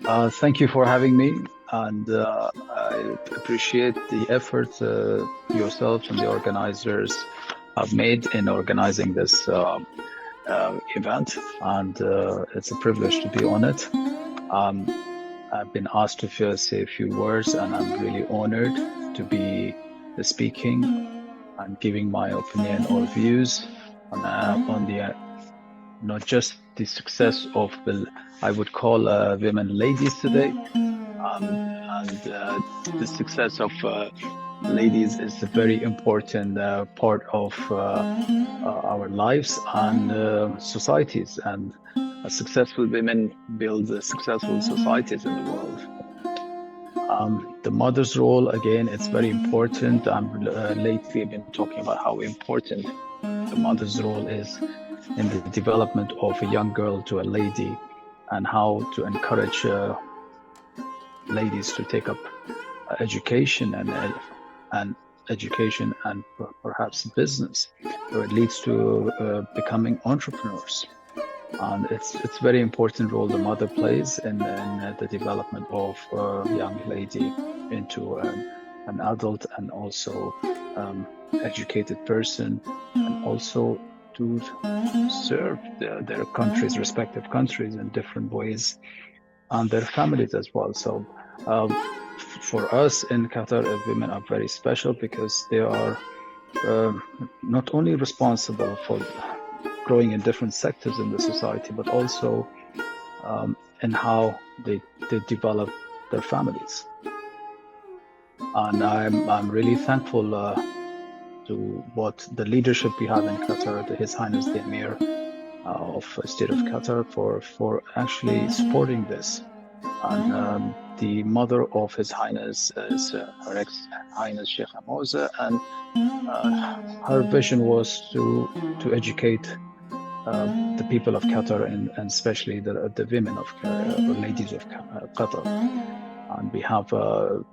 Thank you for having me, and I appreciate the effort yourself and the organizers have made in organizing this event, and it's a privilege to be on it. Um, I've been asked to say a few words, and I'm really honored to be speaking and giving my opinion or views on the not just the success of the I would call women ladies today, um, and the success of ladies is a very important part of our lives and societies. And successful women build successful societies in the world. The mother's role, again, it's very important. Lately been talking about how important the mother's role is in the development of a young girl to a lady, and how to encourage ladies to take up education and education and perhaps business, so it leads to becoming entrepreneurs. And it's very important role the mother plays in the development of a young lady into an adult, and also educated person, and also to serve their countries, respective countries, in different ways, and their families as well. So um, for us in Qatar, women are very special because they are not only responsible for growing in different sectors in the society, but also in how they develop their families. And I'm really thankful to what the leadership we have in Qatar, His Highness the Emir of State of Qatar, for actually supporting this. And the mother of His Highness is Her Highness Sheikh Hamoza, and her vision was to educate the people of Qatar, and especially the women of or ladies of Qatar. And we have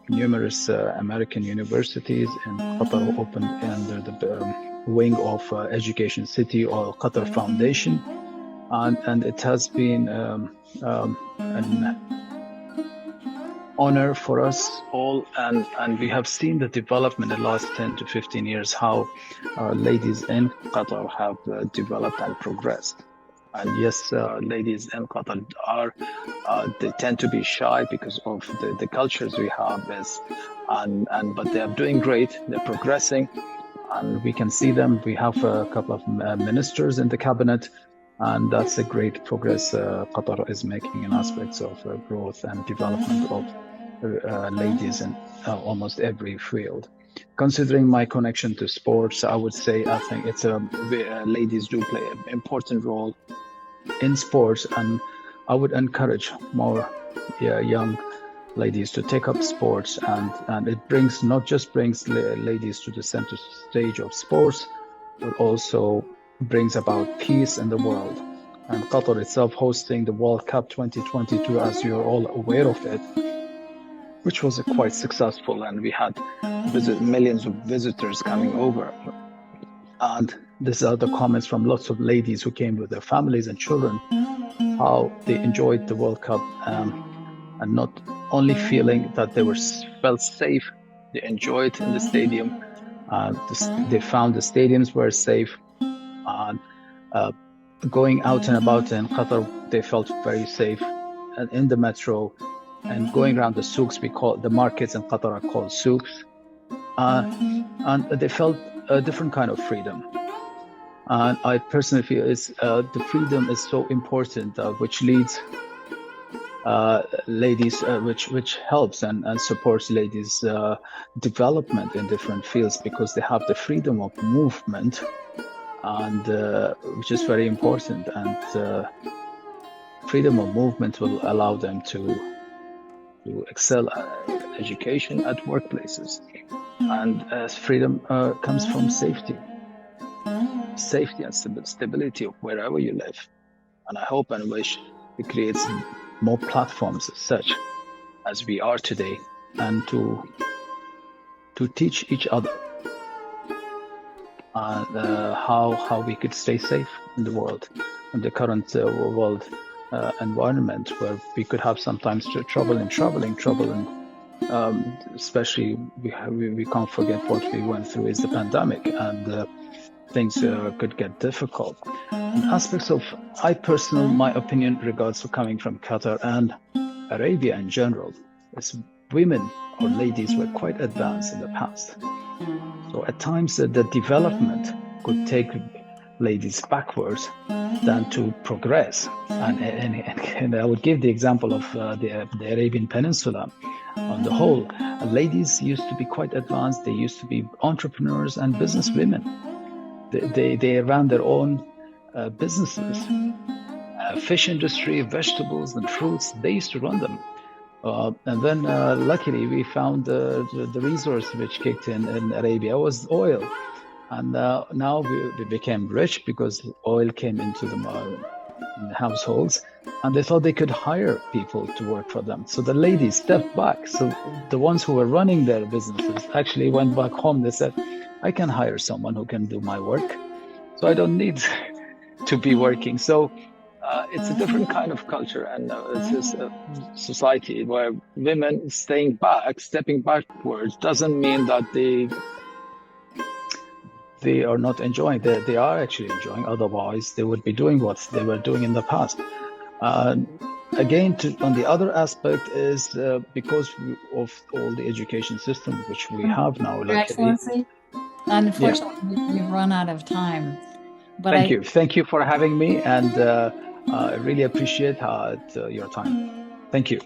numerous American universities in Qatar who opened under the wing of Education City or Qatar Foundation, and it has been an honor for us all, and we have seen the development in the last 10 to 15 years, how ladies in Qatar have developed and progressed. And yes, ladies in Qatar are they tend to be shy because of the cultures we have, but they are doing great. They're progressing, and we can see them. We have a couple of ministers in the cabinet, and that's a great progress Qatar is making in aspects of growth and development of ladies in almost every field. Considering my connection to sports, I would say I think ladies do play an important role in sports, and I would encourage more young ladies to take up sports, and it brings not just brings ladies to the center stage of sports, but also brings about peace in the world. And Qatar itself hosting the World Cup 2022, as you're all aware of it, which was quite successful, and we had millions of visitors coming over. And these are the comments from lots of ladies who came with their families and children, how they enjoyed the World Cup, and not only feeling that they felt safe, they enjoyed in the stadium. They found the stadiums were safe, and going out and about in Qatar, they felt very safe, and in the metro, and going around the souks. We call the markets in Qatar are called souks, and they felt a different kind of freedom. And I personally feel the freedom is so important, which leads ladies, which helps and supports ladies' development in different fields, because they have the freedom of movement, and which is very important. And freedom of movement will allow them to excel at education, at workplaces. And freedom comes from safety and stability of wherever you live. And I hope and wish it creates more platforms such as we are today, and to teach each other how we could stay safe in the world, in the current world environment where we could have sometimes trouble in traveling, especially we can't forget what we went through is the pandemic, and things could get difficult. And aspects of, my opinion regards to coming from Qatar and Arabia in general, is women or ladies were quite advanced in the past. So at times the development could take ladies backwards than to progress. And I would give the example of the Arabian Peninsula. On the whole, ladies used to be quite advanced. They used to be entrepreneurs and business women. They ran their own businesses, fish industry, vegetables and fruits. They used to run them. And then luckily we found the resource which kicked in Arabia was oil. And now we became rich because oil came into the households, and they thought they could hire people to work for them. So the ladies stepped back. So the ones who were running their businesses actually went back home. They said, I can hire someone who can do my work, so I don't need to be working. So it's a different kind of culture, and it's a society where women stepping backwards doesn't mean that they are not enjoying. They are actually enjoying. Otherwise, they would be doing what they were doing in the past. Again, on the other aspect is because of all the education system which we have now. Your Excellency, unfortunately, we've run out of time. But Thank you for having me, and I really appreciate your time. Thank you.